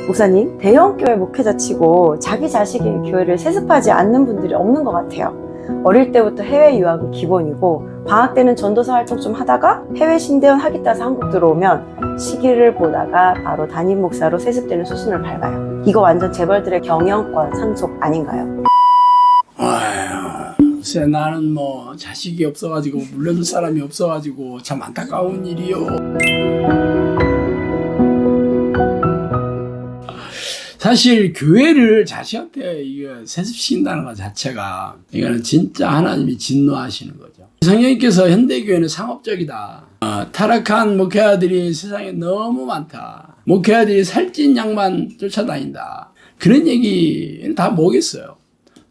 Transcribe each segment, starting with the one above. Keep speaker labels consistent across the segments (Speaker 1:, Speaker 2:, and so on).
Speaker 1: 목사님, 대형교회 목회자 치고 자기 자식의 교회를 세습하지 않는 분들이 없는 것 같아요. 어릴 때부터 해외 유학은 기본이고 방학 때는 전도사 활동 좀 하다가 해외 신대원 학위 따서 한국 들어오면 시기를 보다가 바로 담임 목사로 세습되는 수순을 밟아요. 이거 완전 재벌들의 경영권 상속 아닌가요?
Speaker 2: 아휴, 글쎄 나는 뭐 자식이 없어가지고 물려줄 사람이 없어가지고 참 안타까운 일이요. 사실 교회를 자식한테 이거 세습시킨다는 것 자체가 이거는 진짜 하나님이 진노하시는 거죠. 성령님께서 현대교회는 상업적이다. 타락한 목회자들이 세상에 너무 많다. 목회자들이 살찐 양만 쫓아다닌다. 그런 얘기는 다 뭐겠어요.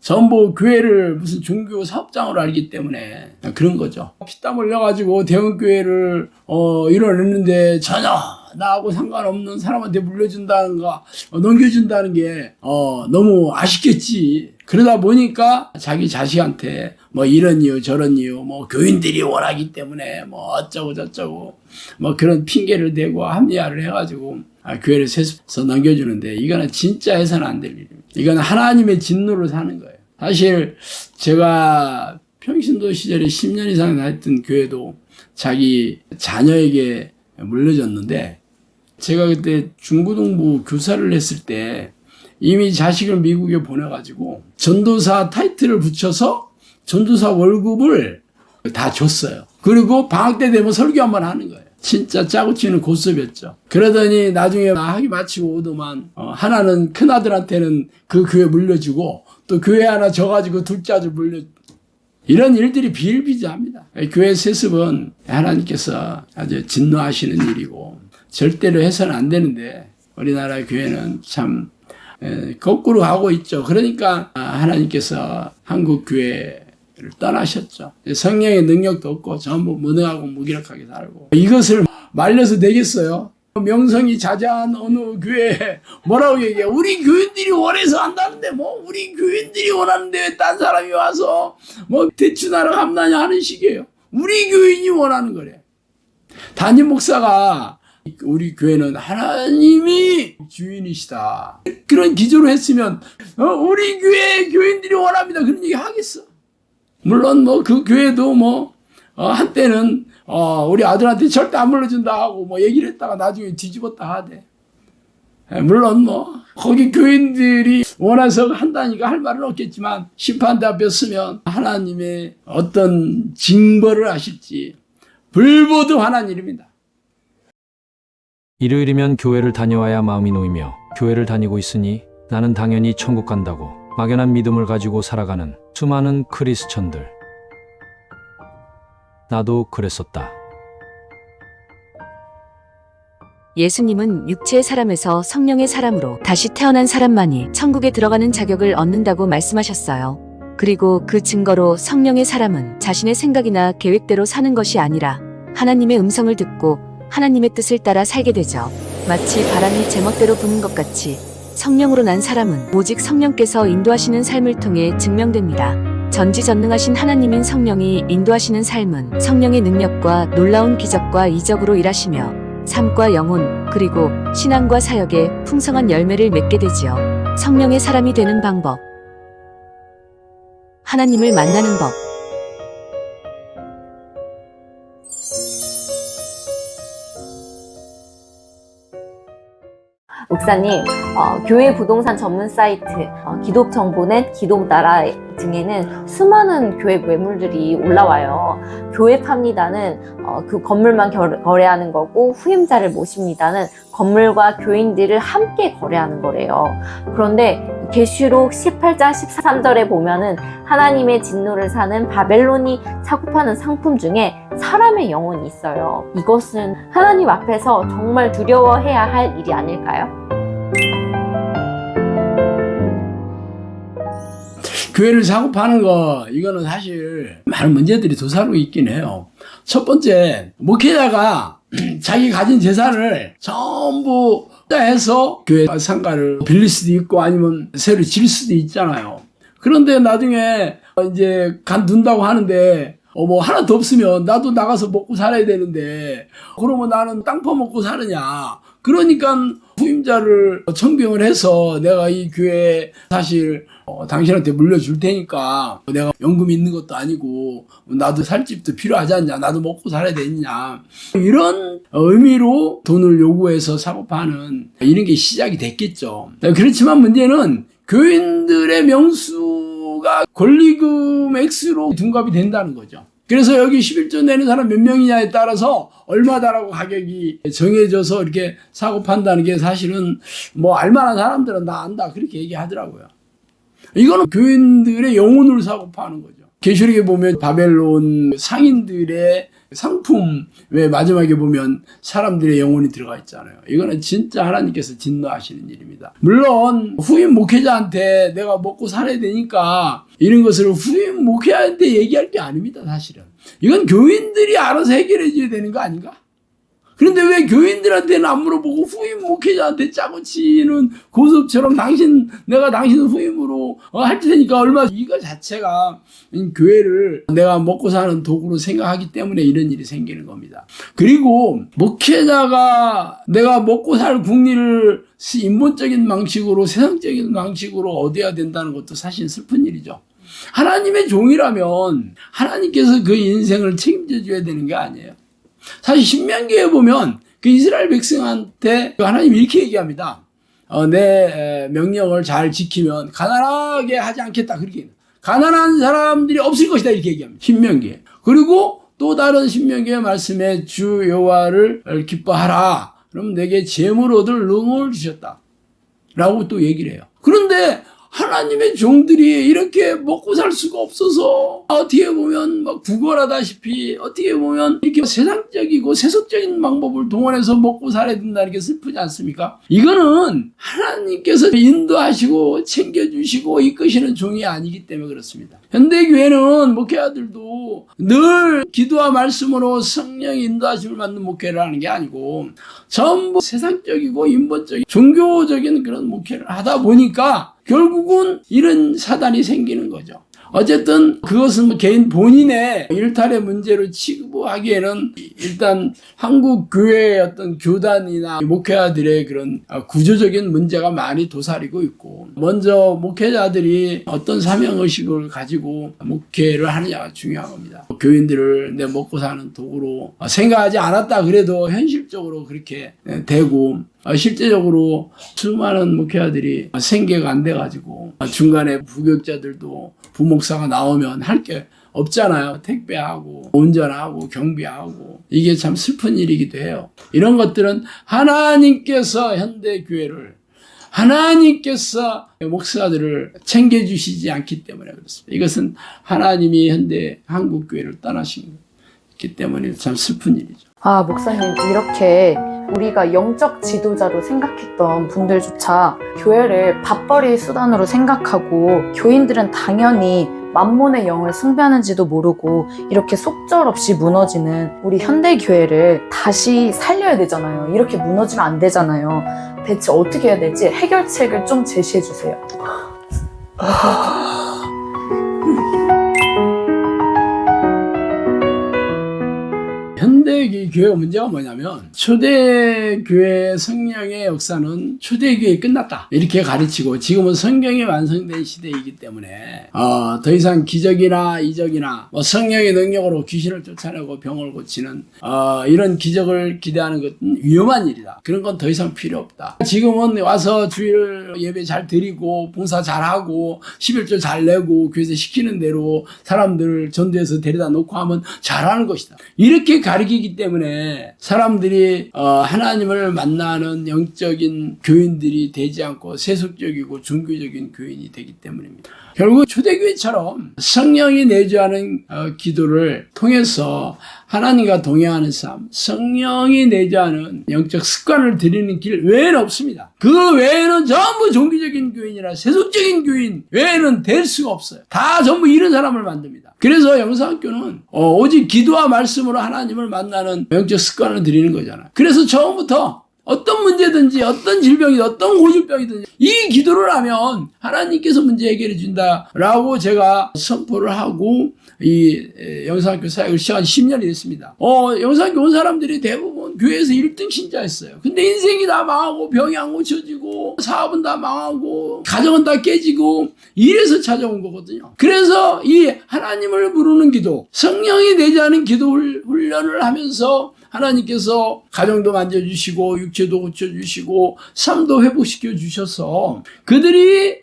Speaker 2: 전부 교회를 무슨 종교 사업장으로 알기 때문에 그런 거죠. 피땀 흘려가지고 대형교회를 이뤄냈는데 전혀 나하고 상관없는 사람한테 물려준다는 거, 넘겨준다는 게 너무 아쉽겠지. 그러다 보니까 자기 자식한테 뭐 이런 이유 저런 이유 뭐 교인들이 원하기 때문에 뭐 어쩌고 저쩌고 뭐 그런 핑계를 대고 합리화를 해가지고 교회를 세습해서 넘겨주는데 이거는 진짜 해서는 안 될 일입니다. 이건 하나님의 진노를 사는 거예요. 사실 제가 평신도 시절에 10년 이상 다녔던 교회도 자기 자녀에게 물려줬는데 제가 그때 중고등부 교사를 했을 때 이미 자식을 미국에 보내가지고 전도사 타이틀을 붙여서 전도사 월급을 다 줬어요. 그리고 방학 때 되면 설교 한번 하는 거예요. 진짜 짜고 치는 고수였죠. 그러더니 나중에 학위 마치고 오더만 하나는 큰아들한테는 그 교회 물려주고 또 교회 하나 져가지고 둘째 아들 이런 일들이 비일비재합니다. 교회 세습은 하나님께서 아주 진노하시는 일이고 절대로 해서는 안 되는데 우리나라 교회는 참 거꾸로 가고 있죠. 그러니까 하나님께서 한국 교회를 떠나셨죠. 성령의 능력도 없고 전부 무능하고 무기력하게 살고 이것을 말려서 되겠어요? 명성이 자자한 어느 교회에 뭐라고 얘기해? 우리 교인들이 원해서 한다는데 뭐 우리 교인들이 원하는데 왜 딴 사람이 와서 뭐 대추나라 감나냐 하는 식이에요. 우리 교인이 원하는 거래. 담임 목사가 우리 교회는 하나님이 주인이시다. 그런 기조로 했으면 우리 교회 교인들이 원합니다. 그런 얘기 하겠어. 물론 뭐 그 교회도 뭐 한때는 우리 아들한테 절대 안 물려준다 하고 뭐 얘기를 했다가 나중에 뒤집었다 하대. 물론 뭐 거기 교인들이 원해서 한다니까 할 말은 없겠지만 심판대 앞에 서면 하나님의 어떤 징벌을 하실지 불보듯 화난 일입니다.
Speaker 3: 일요일이면 교회를 다녀와야 마음이 놓이며 교회를 다니고 있으니 나는 당연히 천국 간다고 막연한 믿음을 가지고 살아가는 수많은 크리스천들. 나도 그랬었다.
Speaker 4: 예수님은 육체의 사람에서 성령의 사람으로 다시 태어난 사람만이 천국에 들어가는 자격을 얻는다고 말씀하셨어요. 그리고 그 증거로 성령의 사람은 자신의 생각이나 계획대로 사는 것이 아니라 하나님의 음성을 듣고 하나님의 뜻을 따라 살게 되죠. 마치 바람이 제멋대로 부는 것 같이 성령으로 난 사람은 오직 성령께서 인도하시는 삶을 통해 증명됩니다. 전지전능하신 하나님인 성령이 인도하시는 삶은 성령의 능력과 놀라운 기적과 이적으로 일하시며 삶과 영혼 그리고 신앙과 사역에 풍성한 열매를 맺게 되지요. 성령의 사람이 되는 방법. 하나님을 만나는 법.
Speaker 5: 목사님, 교회 부동산 전문 사이트 기독정보넷, 기독나라 등에는 수많은 교회 매물들이 올라와요. 교회 팝니다는 그 건물만 거래하는 거고 후임자를 모십니다는 건물과 교인들을 함께 거래하는 거래요. 그런데 계시록 18장 13절에 보면은 하나님의 진노를 사는 바벨론이 사고 파는 상품 중에 사람의 영혼이 있어요. 이것은 하나님 앞에서 정말 두려워해야 할 일이 아닐까요?
Speaker 2: 교회를 사고 파는 거 이거는 사실 많은 문제들이 도사로 있긴 해요. 첫 번째, 목회자가 자기 가진 재산을 전부 해서 교회 상가를 빌릴 수도 있고 아니면 새로 질 수도 있잖아요. 그런데 나중에 이제 간둔다고 하는데 뭐 하나도 없으면 나도 나가서 먹고 살아야 되는데 그러면 나는 땅 퍼먹고 사느냐. 그러니까 후임자를 청빙을 해서 내가 이 교회 사실 당신한테 물려줄 테니까 내가 연금 있는 것도 아니고 나도 살 집도 필요하지 않냐, 나도 먹고 살아야 되느냐, 이런 의미로 돈을 요구해서 사고파는 이런 게 시작이 됐겠죠. 그렇지만 문제는 교인들의 명수가 권리금 X로 둔갑이 된다는 거죠. 그래서 여기 11조 내는 사람 몇 명이냐에 따라서 얼마다라고 가격이 정해져서 이렇게 사고 판다는 게 사실은 뭐 알만한 사람들은 다 안다 그렇게 얘기하더라고요. 이거는 교인들의 영혼을 사고 파는 거죠. 계시록에 보면 바벨론 상인들의 상품, 왜 마지막에 보면 사람들의 영혼이 들어가 있잖아요. 이거는 진짜 하나님께서 진노하시는 일입니다. 물론 후임 목회자한테 내가 먹고 살아야 되니까 이런 것을 후임 목회자한테 얘기할 게 아닙니다. 사실은 이건 교인들이 알아서 해결해 줘야 되는 거 아닌가? 그런데 왜 교인들한테는 안 물어보고 후임 목회자한테 짜고 치는 고습처럼 내가 당신 후임으로 할 테니까 얼마, 이거 자체가 교회를 내가 먹고 사는 도구로 생각하기 때문에 이런 일이 생기는 겁니다. 그리고 목회자가 내가 먹고 살 국리를 인본적인 방식으로 세상적인 방식으로 얻어야 된다는 것도 사실 슬픈 일이죠. 하나님의 종이라면 하나님께서 그 인생을 책임져 줘야 되는 게 아니에요. 사실 신명기에 보면 그 이스라엘 백성한테 하나님이 이렇게 얘기합니다. 내 명령을 잘 지키면 가난하게 하지 않겠다. 그렇게 가난한 사람들이 없을 것이다 이렇게 얘기합니다. 신명기에. 그리고 또 다른 신명기의 말씀에 주 여호와를 기뻐하라. 그럼 내게 재물 얻을 능을 주셨다. 라고 또 얘기를 해요. 그런데 하나님의 종들이 이렇게 먹고 살 수가 없어서 어떻게 보면 막 구걸하다시피 어떻게 보면 이렇게 세상적이고 세속적인 방법을 동원해서 먹고 살아야 된다는 게 슬프지 않습니까? 이거는 하나님께서 인도하시고 챙겨주시고 이끄시는 종이 아니기 때문에 그렇습니다. 현대교회는 목회자들도 늘 기도와 말씀으로 성령의 인도하심을 받는 목회를 하는 게 아니고 전부 세상적이고 인본적인 종교적인 그런 목회를 하다 보니까 결국은 이런 사단이 생기는 거죠. 어쨌든 그것은 개인 본인의 일탈의 문제로 취급하기에는 일단 한국 교회의 어떤 교단이나 목회자들의 그런 구조적인 문제가 많이 도사리고 있고, 먼저 목회자들이 어떤 사명의식을 가지고 목회를 하느냐가 중요한 겁니다. 교인들을 내 먹고 사는 도구로 생각하지 않았다 그래도 현실적으로 그렇게 되고, 실제적으로 수많은 목회자들이 생계가 안 돼가지고 중간에 부교육자들도 부목사가 나오면 할 게 없잖아요. 택배하고 운전하고 경비하고 이게 참 슬픈 일이기도 해요. 이런 것들은 하나님께서 현대교회를 하나님께서 목사들을 챙겨주시지 않기 때문에 그렇습니다. 이것은 하나님이 현대 한국교회를 떠나신 거기 때문에 참 슬픈 일이죠.
Speaker 6: 아, 목사님, 이렇게 우리가 영적 지도자로 생각했던 분들조차 교회를 밥벌이 수단으로 생각하고, 교인들은 당연히 만몬의 영을 숭배하는지도 모르고 이렇게 속절없이 무너지는 우리 현대교회를 다시 살려야 되잖아요. 이렇게 무너지면 안 되잖아요. 대체 어떻게 해야 될지 해결책을 좀 제시해 주세요.
Speaker 2: 현대교회가 문제가 뭐냐면 초대교회 성령의 역사는 초대교회에 끝났다 이렇게 가르치고, 지금은 성경이 완성된 시대이기 때문에 더 이상 기적이나 이적이나 성령의 능력으로 귀신을 쫓아내고 병을 고치는 이런 기적을 기대하는 것은 위험한 일이다. 그런 건 더 이상 필요 없다. 지금은 와서 주일 예배 잘 드리고 봉사 잘하고 11조 잘 내고 교회에서 시키는 대로 사람들을 전도해서 데려다 놓고 하면 잘하는 것이다. 이렇게 가르치기 때문에 사람들이 하나님을 만나는 영적인 교인들이 되지 않고 세속적이고 종교적인 교인이 되기 때문입니다. 결국 초대교회처럼 성령이 내주하는 기도를 통해서 하나님과 동행하는 삶, 성령이 내주하는 영적 습관을 들이는 길 외에는 없습니다. 그 외에는 전부 종교적인 교인이나 세속적인 교인 외에는 될 수가 없어요. 다 전부 이런 사람을 만듭니다. 그래서 영성학교는 오직 기도와 말씀으로 하나님을 만나는 영적 습관을 들이는 거잖아요. 그래서 처음부터 어떤 문제든지 어떤 질병이든 어떤 고질병이든지 이 기도를 하면 하나님께서 문제 해결해 준다라고 제가 선포를 하고 이 영상학교 사역을 시작한 10년이 됐습니다. 영상학교 온 사람들이 대부분 교회에서 1등 신자였어요. 근데 인생이 다 망하고 병이 안 고쳐지고 사업은 다 망하고 가정은 다 깨지고 이래서 찾아온 거거든요. 그래서 이 하나님을 부르는 기도, 성령이 되지 않은 기도 훈련을 하면서 하나님께서 가정도 만져주시고 육체도 고쳐주시고 삶도 회복시켜 주셔서 그들이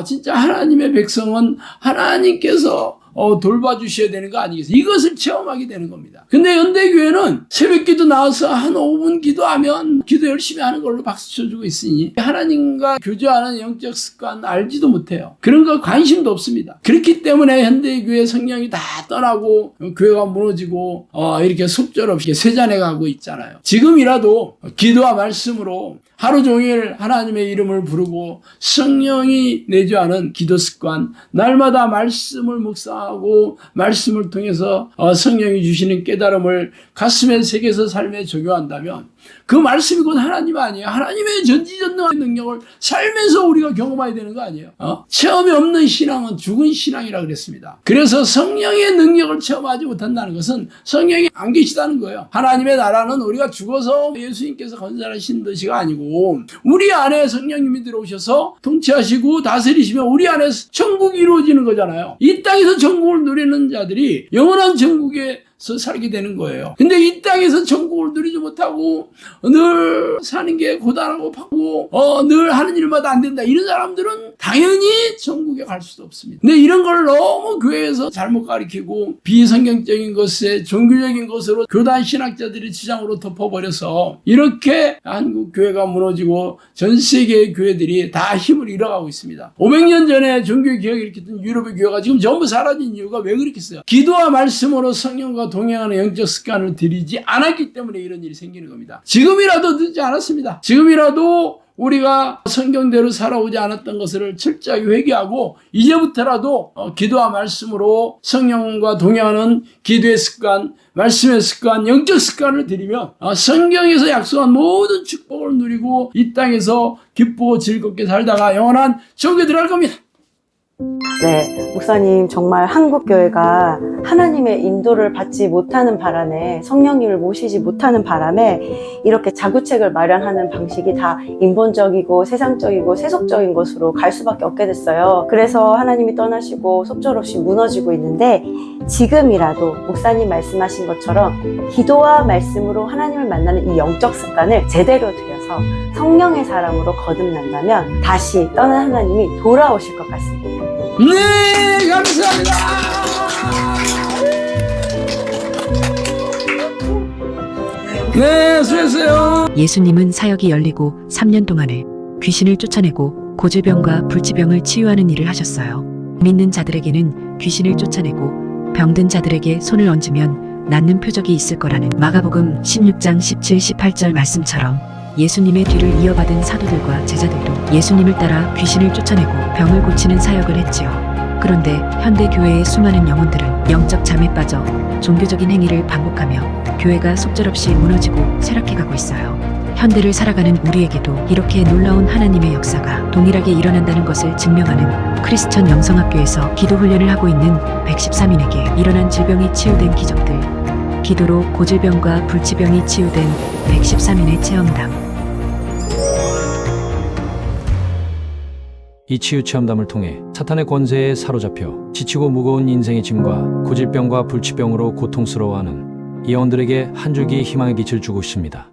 Speaker 2: 진짜 하나님의 백성은 하나님께서 돌봐주셔야 되는 거 아니겠어요? 이것을 체험하게 되는 겁니다. 근데 현대교회는 새벽기도 나와서 한 5분 기도하면 기도 열심히 하는 걸로 박수 쳐주고 있으니 하나님과 교제하는 영적 습관 알지도 못해요. 그런 거 관심도 없습니다. 그렇기 때문에 현대교회 성령이 다 떠나고 교회가 무너지고 이렇게 속절없이 쇠잔해 가고 있잖아요. 지금이라도 기도와 말씀으로 하루 종일 하나님의 이름을 부르고 성령이 내주하는 기도 습관, 날마다 말씀을 묵상하고 말씀을 통해서 성령이 주시는 깨달음을 가슴에 새겨서 삶에 적용한다면 그 말씀이 곧 하나님 아니에요. 하나님의 전지전능한 능력을 살면서 우리가 경험해야 되는 거 아니에요. 체험이 없는 신앙은 죽은 신앙이라고 그랬습니다. 그래서 성령의 능력을 체험하지 못한다는 것은 성령이 안 계시다는 거예요. 하나님의 나라는 우리가 죽어서 예수님께서 건설하신 것이가 아니고 우리 안에 성령님이 들어오셔서 통치하시고 다스리시면 우리 안에 천국이 이루어지는 거잖아요. 이 땅에서 천국을 누리는 자들이 영원한 천국에 살게 되는 거예요. 근데 이 땅에서 천국을 누리지 못하고 늘 사는 게 고단하고 바쁘고 늘 하는 일마다 안 된다. 이런 사람들은 당연히 천국에 갈 수도 없습니다. 근데 이런 걸 너무 교회에서 잘못 가르치고 비성경적인 것에 종교적인 것으로 교단 신학자들의 주장으로 덮어버려서 이렇게 한국 교회가 무너지고 전 세계의 교회들이 다 힘을 잃어가고 있습니다. 500년 전에 종교 개혁을 일으켰던 유럽의 교회가 지금 전부 사라진 이유가 왜 그렇겠어요? 기도와 말씀으로 성령과 동행하는 영적 습관을 들이지 않았기 때문에 이런 일이 생기는 겁니다. 지금이라도 늦지 않았습니다. 지금이라도 우리가 성경대로 살아오지 않았던 것을 철저하게 회개하고 이제부터라도 기도와 말씀으로 성령과 동행하는 기도의 습관, 말씀의 습관, 영적 습관을 들이면 성경에서 약속한 모든 축복을 누리고 이 땅에서 기쁘고 즐겁게 살다가 영원한 천국에 들어갈 겁니다.
Speaker 1: 네, 목사님 정말 한국교회가 하나님의 인도를 받지 못하는 바람에 성령님을 모시지 못하는 바람에 이렇게 자구책을 마련하는 방식이 다 인본적이고 세상적이고 세속적인 것으로 갈 수밖에 없게 됐어요. 그래서 하나님이 떠나시고 속절없이 무너지고 있는데 지금이라도 목사님 말씀하신 것처럼 기도와 말씀으로 하나님을 만나는 이 영적 습관을 제대로 들여서 성령의 사람으로 거듭난다면 다시 떠난 하나님이 돌아오실 것 같습니다.
Speaker 2: 네, 감사합니다. 네, 수고했어요.
Speaker 4: 예수님은 사역이 열리고 3년 동안에 귀신을 쫓아내고 고질병과 불치병을 치유하는 일을 하셨어요. 믿는 자들에게는 귀신을 쫓아내고 병든 자들에게 손을 얹으면 낫는 표적이 있을 거라는 마가복음 16장 17, 18절 말씀처럼 예수님의 뒤를 이어받은 사도들과 제자들도 예수님을 따라 귀신을 쫓아내고 병을 고치는 사역을 했지요. 그런데 현대 교회의 수많은 영혼들은 영적 잠에 빠져 종교적인 행위를 반복하며 교회가 속절없이 무너지고 쇠락해가고 있어요. 현대를 살아가는 우리에게도 이렇게 놀라운 하나님의 역사가 동일하게 일어난다는 것을 증명하는 크리스천 영성학교에서 기도 훈련을 하고 있는 113인에게 일어난 질병이 치유된 기적들, 기도로 고질병과 불치병이 치유된 113인의 체험담.
Speaker 3: 이 치유 체험담을 통해 사탄의 권세에 사로잡혀 지치고 무거운 인생의 짐과 고질병과 불치병으로 고통스러워하는 이 영혼들에게 한 줄기 희망의 빛을 주고 싶습니다.